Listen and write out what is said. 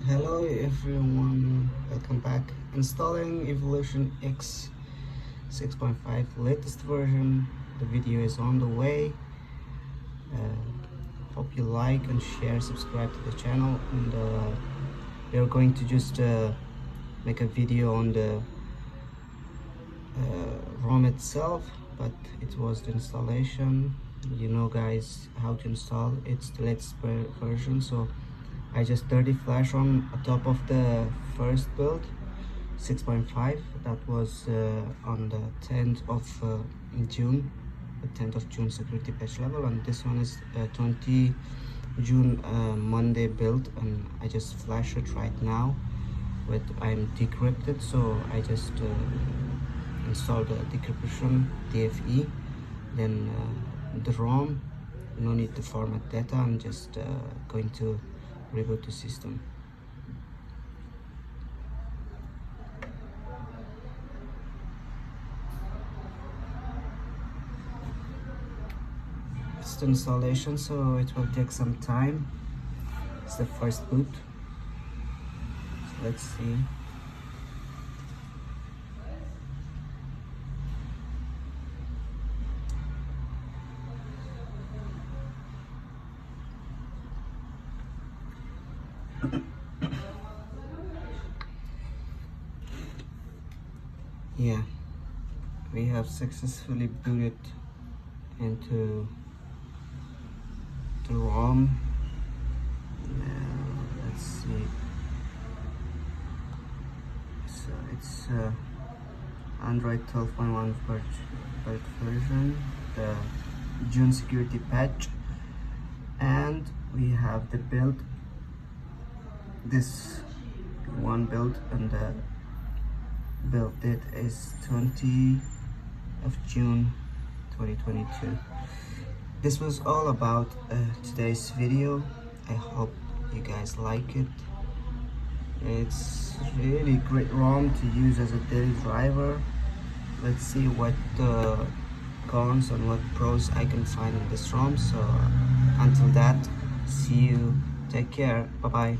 Hello everyone, welcome back. Installing Evolution X 6.5 latest version. The video is on the way. Hope you like and share, subscribe to the channel, and we are going to just make a video on the ROM itself, but it was the installation. You know guys how to install. It's the latest version, so I just dirty flash on top of the first build 6.5 that was on the 10th of June, the 10th of June security patch level, and this one is 20 June Monday build, and I just flash it right now with I'm decrypted, so I just installed the decryption DFE, then the ROM. No need to format data. I'm just going to reboot the system. It's the installation, so it will take some time. It's the first boot, so let's see. Yeah, we have successfully booted into the ROM. Now let's see. So it's Android 12.1 version, the June security patch, and we have the build. This one build, and the build date is 20 of June 2022. This was all about today's video. I hope you guys like it. It's really great ROM to use as a daily driver. Let's see what cons and what pros I can find in this ROM. So until that, see you, take care, bye bye.